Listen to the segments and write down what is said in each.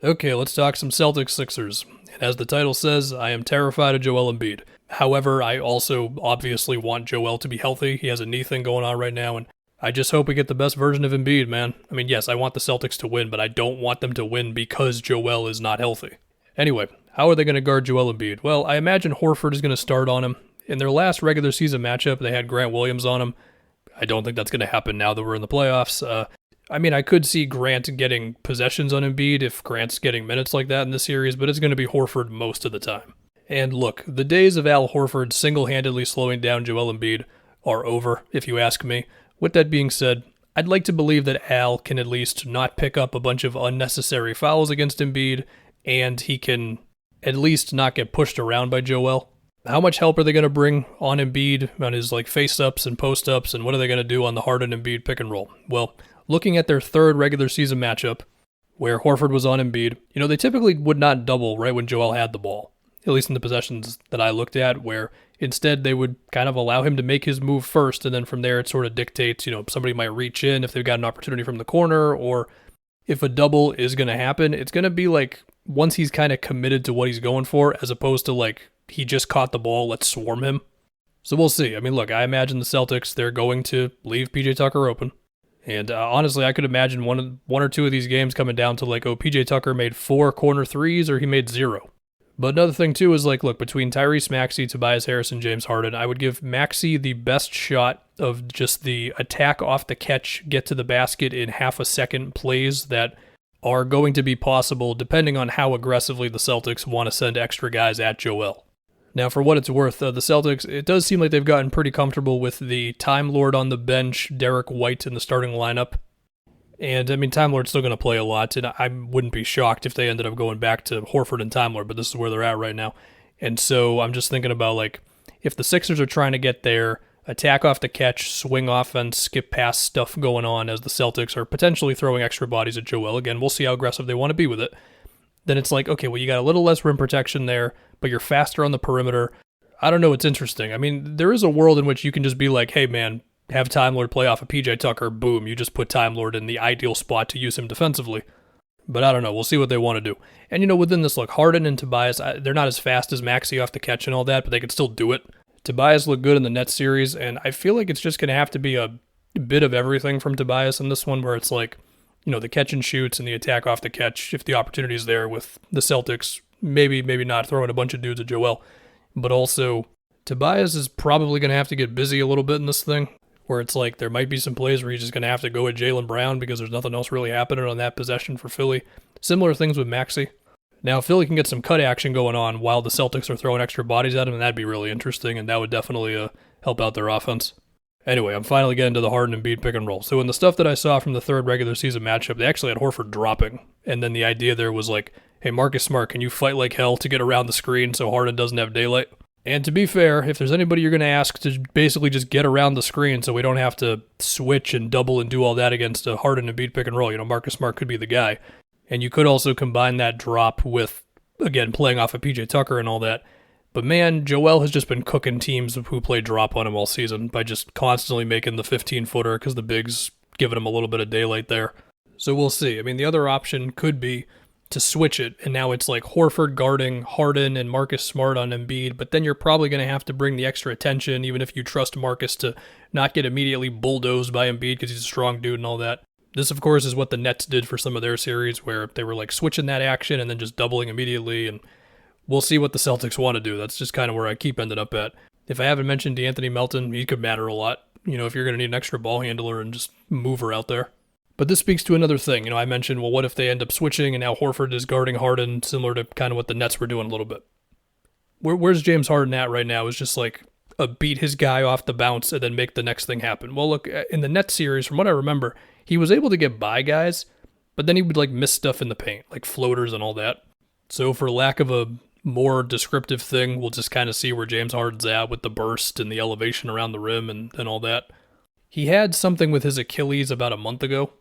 Okay, let's talk some Celtics Sixers. And as the title says, I am terrified of Joel Embiid. However, I also obviously want Joel to be healthy. He has a knee thing going on right now, and I just hope we get the best version of Embiid, man. I mean, yes, I want the Celtics to win, but I don't want them to win because Joel is not healthy. Anyway, how are they going to guard Joel Embiid? Well, I imagine Horford is going to start on him. In their last regular season matchup, they had Grant Williams on him. I don't think that's going to happen now that we're in the playoffs. I could see Grant getting possessions on Embiid if Grant's getting minutes like that in the series, but it's going to be Horford most of the time. And look, the days of Al Horford single-handedly slowing down Joel Embiid are over, if you ask me. With that being said, I'd like to believe that Al can at least not pick up a bunch of unnecessary fouls against Embiid, and he can at least not get pushed around by Joel. How much help are they going to bring on Embiid on his face-ups and post-ups, and what are they going to do on the Harden-Embiid pick and roll? Well, looking at their third regular season matchup, where Horford was on Embiid, they typically would not double right when Joel had the ball, at least in the possessions that I looked at, where instead they would kind of allow him to make his move first, and then from there it sort of dictates, somebody might reach in if they've got an opportunity from the corner, or if a double is going to happen, it's going to be once he's kind of committed to what he's going for, as opposed to he just caught the ball, let's swarm him. So we'll see. I imagine the Celtics, they're going to leave PJ Tucker open. And honestly, I could imagine one or two of these games coming down to PJ Tucker made 4 corner threes or he made 0. But another thing too is look, between Tyrese Maxey, Tobias Harris, and James Harden, I would give Maxey the best shot of just the attack off the catch, get to the basket in half a second plays that are going to be possible depending on how aggressively the Celtics want to send extra guys at Joel. Now, for what it's worth, the Celtics, it does seem like they've gotten pretty comfortable with the Time Lord on the bench, Derek White in the starting lineup. And, Time Lord's still going to play a lot, and I wouldn't be shocked if they ended up going back to Horford and Time Lord, but this is where they're at right now. And so I'm just thinking about, if the Sixers are trying to get their attack off the catch, swing offense, skip pass stuff going on as the Celtics are potentially throwing extra bodies at Joel, again, we'll see how aggressive they want to be with it. Then it's okay, well, you got a little less rim protection there, but you're faster on the perimeter. I don't know, it's interesting. There is a world in which you can just be hey, man, have Time Lord play off of PJ Tucker, boom, you just put Time Lord in the ideal spot to use him defensively. But I don't know, we'll see what they want to do. And within this, Harden and Tobias, they're not as fast as Maxey off the catch and all that, but they can still do it. Tobias looked good in the Nets series, and I feel like it's just going to have to be a bit of everything from Tobias in this one, where it's the catch and shoots and the attack off the catch, if the opportunity is there with the Celtics, maybe not throwing a bunch of dudes at Joel. But also, Tobias is probably going to have to get busy a little bit in this thing, where it's there might be some plays where he's just going to have to go at Jaylen Brown because there's nothing else really happening on that possession for Philly. Similar things with Maxey. Now, Philly can get some cut action going on while the Celtics are throwing extra bodies at him, and that'd be really interesting, and that would definitely help out their offense. Anyway, I'm finally getting to the Harden-Embiid pick and roll. So in the stuff that I saw from the third regular season matchup, they actually had Horford dropping. And then the idea there was hey, Marcus Smart, can you fight like hell to get around the screen so Harden doesn't have daylight? And to be fair, if there's anybody you're going to ask to basically just get around the screen so we don't have to switch and double and do all that against a Harden-Embiid pick and roll, Marcus Smart could be the guy. And you could also combine that drop with, again, playing off of PJ Tucker and all that. But man, Joel has just been cooking teams who play drop on him all season by just constantly making the 15-footer because the bigs giving him a little bit of daylight there. So we'll see. The other option could be to switch it, and now it's Horford guarding Harden and Marcus Smart on Embiid, but then you're probably going to have to bring the extra attention, even if you trust Marcus to not get immediately bulldozed by Embiid because he's a strong dude and all that. This, of course, is what the Nets did for some of their series, where they were switching that action and then just doubling immediately, and we'll see what the Celtics want to do. That's just kind of where I keep ending up at. If I haven't mentioned DeAnthony Melton, he could matter a lot, if you're going to need an extra ball handler and just mover out there. But this speaks to another thing. I mentioned, well, what if they end up switching and now Horford is guarding Harden, similar to kind of what the Nets were doing a little bit. Where's James Harden at right now is just a beat his guy off the bounce and then make the next thing happen. Well, look, in the Nets series, from what I remember, he was able to get by guys, but then he would miss stuff in the paint, floaters and all that. So for lack of a more descriptive thing, we'll just kind of see where James Harden's at with the burst and the elevation around the rim and all that. He had something with his Achilles about a month ago,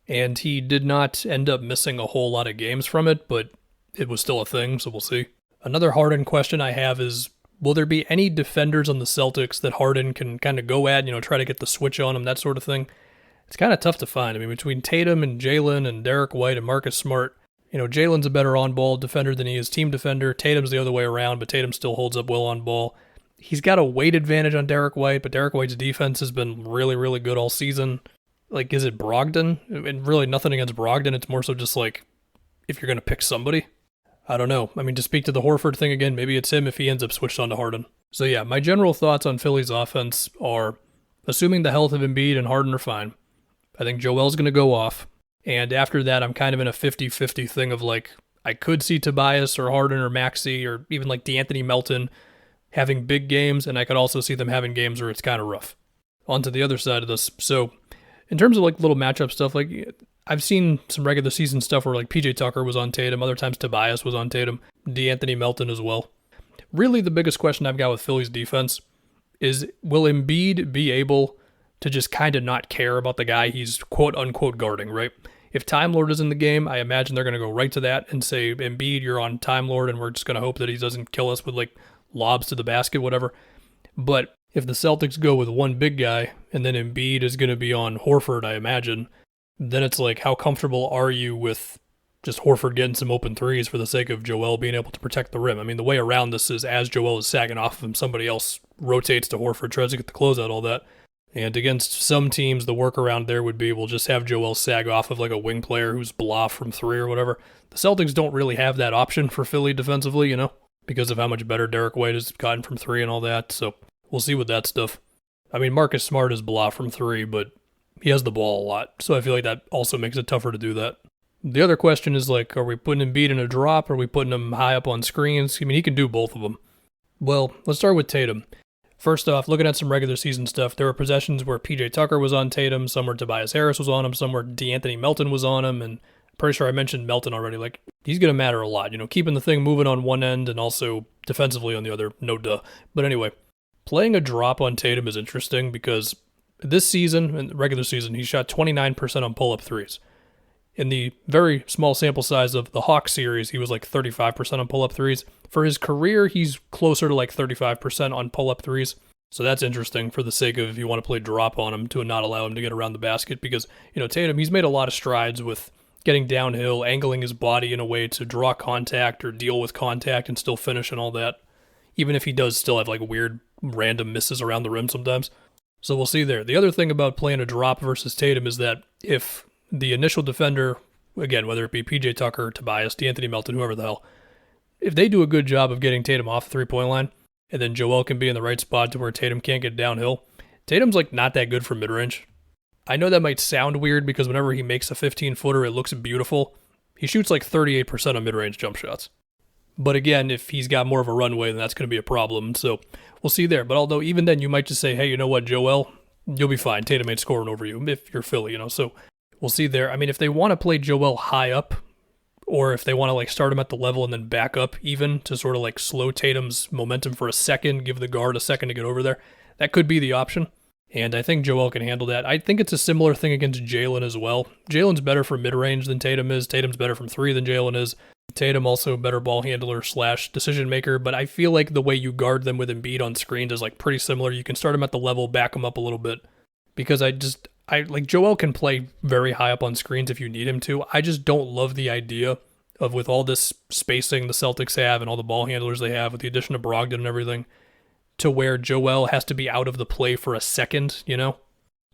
and he did not end up missing a whole lot of games from it, but it was still a thing, so we'll see. Another Harden question I have is, will there be any defenders on the Celtics that Harden can kind of go at, try to get the switch on him, that sort of thing? It's kind of tough to find. Between Tatum and Jaylen and Derek White and Marcus Smart, Jalen's a better on-ball defender than he is team defender. Tatum's the other way around, but Tatum still holds up well on ball. He's got a weight advantage on Derek White, but Derek White's defense has been really, really good all season. Like, is it Brogdon? And really nothing against Brogdon. It's more so just like, if you're going to pick somebody. I don't know. I mean, to speak to the Horford thing again, maybe it's him if he ends up switched on to Harden. So yeah, my general thoughts on Philly's offense are, assuming the health of Embiid and Harden are fine, I think Joel's going to go off. And after that, I'm kind of in a 50-50 thing of like, I could see Tobias or Harden or Maxey or even like DeAnthony Melton having big games, and I could also see them having games where it's kind of rough. On to the other side of this. So in terms of like little matchup stuff, like I've seen some regular season stuff where like PJ Tucker was on Tatum, other times Tobias was on Tatum, DeAnthony Melton as well. Really the biggest question I've got with Philly's defense is, will Embiid be able to just kind of not care about the guy he's quote unquote guarding, right? If Time Lord is in the game, I imagine they're going to go right to that and say, Embiid, you're on Time Lord, and we're just going to hope that he doesn't kill us with like lobs to the basket, whatever. But if the Celtics go with one big guy and then Embiid is going to be on Horford, I imagine, then it's like, how comfortable are you with just Horford getting some open threes for the sake of Joel being able to protect the rim? I mean, the way around this is as Joel is sagging off of him, somebody else rotates to Horford, tries to get the closeout, all that. And against some teams, the workaround there would be, we'll just have Joel sag off of like a wing player who's blah from three or whatever. The Celtics don't really have that option for Philly defensively, because of how much better Derek White has gotten from three and all that. So we'll see with that stuff. I mean, Marcus Smart is blah from three, but he has the ball a lot. So I feel like that also makes it tougher to do that. The other question is like, are we putting Embiid in a drop? Or are we putting him high up on screens? I mean, he can do both of them. Well, let's start with Tatum. First off, looking at some regular season stuff, there were possessions where PJ Tucker was on Tatum, some where Tobias Harris was on him, some where DeAnthony Melton was on him, and I'm pretty sure I mentioned Melton already. Like, he's going to matter a lot, keeping the thing moving on one end and also defensively on the other, no duh. But anyway, playing a drop on Tatum is interesting because this season, in the regular season, he shot 29% on pull-up threes. In the very small sample size of the Hawks series, he was like 35% on pull-up threes. For his career, he's closer to like 35% on pull-up threes. So that's interesting for the sake of if you want to play drop on him to not allow him to get around the basket. Because, Tatum, he's made a lot of strides with getting downhill, angling his body in a way to draw contact or deal with contact and still finish and all that. Even if he does still have like weird random misses around the rim sometimes. So we'll see there. The other thing about playing a drop versus Tatum is that if the initial defender, again, whether it be PJ Tucker, Tobias, DeAnthony Melton, whoever the hell, if they do a good job of getting Tatum off the three-point line, and then Joel can be in the right spot to where Tatum can't get downhill, Tatum's like not that good from mid-range. I know that might sound weird because whenever he makes a 15-footer, it looks beautiful. He shoots like 38% on mid-range jump shots. But again, if he's got more of a runway, then that's going to be a problem. So we'll see there. But although even then you might just say, hey, you know what, Joel, you'll be fine. Tatum ain't scoring over you if you're Philly, So we'll see there. I mean, if they want to play Joel high up, or if they want to like start him at the level and then back up even to sort of like slow Tatum's momentum for a second, give the guard a second to get over there, that could be the option. And I think Joel can handle that. I think it's a similar thing against Jalen as well. Jalen's better from mid-range than Tatum is. Tatum's better from three than Jalen is. Tatum also a better ball handler / decision maker, but I feel like the way you guard them with Embiid on screens is like pretty similar. You can start him at the level, back him up a little bit. Because I like Joel can play very high up on screens if you need him to. I just don't love the idea of, with all this spacing the Celtics have and all the ball handlers they have with the addition of Brogdon and everything, to where Joel has to be out of the play for a second,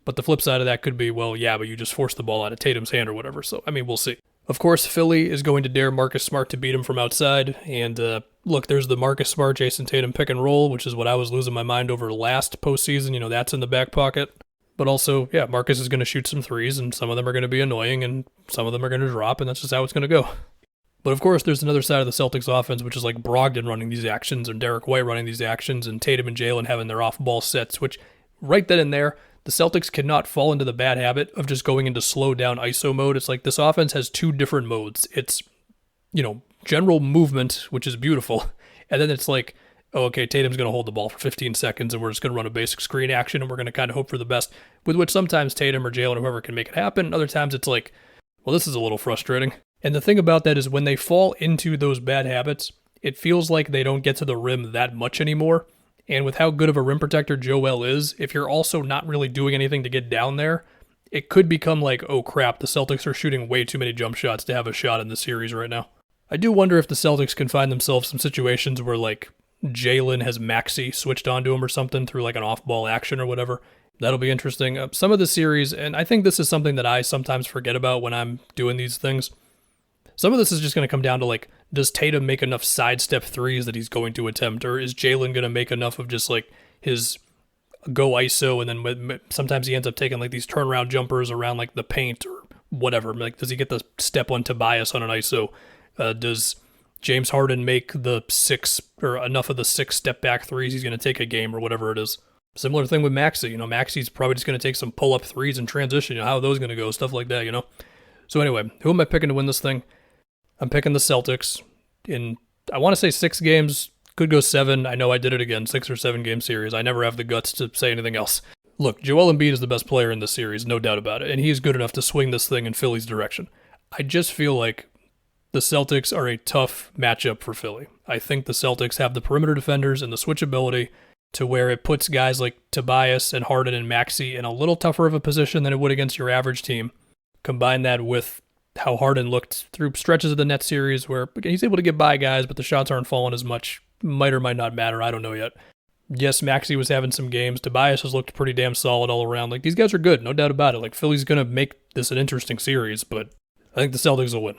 But the flip side of that could be, well, yeah, but you just forced the ball out of Tatum's hand or whatever. So, I mean, we'll see. Of course, Philly is going to dare Marcus Smart to beat him from outside. And look, there's the Marcus Smart, Jason Tatum pick and roll, which is what I was losing my mind over last postseason. That's in the back pocket. But also, yeah, Marcus is going to shoot some threes, and some of them are going to be annoying, and some of them are going to drop, and that's just how it's going to go. But of course, there's another side of the Celtics offense, which is like Brogdon running these actions, and Derek White running these actions, and Tatum and Jalen having their off-ball sets, which right then and there, the Celtics cannot fall into the bad habit of just going into slow-down ISO mode. It's like this offense has two different modes. It's, general movement, which is beautiful, and then it's like, oh, okay, Tatum's going to hold the ball for 15 seconds, and we're just going to run a basic screen action, and we're going to kind of hope for the best, with which sometimes Tatum or Jalen or whoever can make it happen, and other times it's like, well, this is a little frustrating. And the thing about that is when they fall into those bad habits, it feels like they don't get to the rim that much anymore. And with how good of a rim protector Joel is, if you're also not really doing anything to get down there, it could become like, oh crap, the Celtics are shooting way too many jump shots to have a shot in the series right now. I do wonder if the Celtics can find themselves some situations where like Jalen has Maxey switched onto him or something through like an off-ball action or whatever. That'll be interesting. Some of the series, and I think this is something that I sometimes forget about when I'm doing these things. Some of this is just going to come down to like, does Tatum make enough sidestep threes that he's going to attempt, or is Jalen going to make enough of just like his go ISO, and then sometimes he ends up taking like these turnaround jumpers around like the paint or whatever. Like, does he get the step on Tobias on an ISO? Does James Harden make the 6 or enough of the 6 step back threes he's going to take a game or whatever it is? Similar thing with Maxey. Maxey's probably just going to take some pull up threes in transition. How are those going to go? Stuff like that. So anyway, who am I picking to win this thing? I'm picking the Celtics in, I want to say 6 games. Could go 7. I know I did it again, 6 or 7 game series. I never have the guts to say anything else. Look, Joel Embiid is the best player in this series, no doubt about it, and he's good enough to swing this thing in Philly's direction. I just feel like the Celtics are a tough matchup for Philly. I think the Celtics have the perimeter defenders and the switchability to where it puts guys like Tobias and Harden and Maxey in a little tougher of a position than it would against your average team. Combine that with how Harden looked through stretches of the Nets series where he's able to get by guys, but the shots aren't falling as much. Might or might not matter. I don't know yet. Yes, Maxey was having some games. Tobias has looked pretty damn solid all around. Like, these guys are good, no doubt about it. Like, Philly's going to make this an interesting series, but I think the Celtics will win.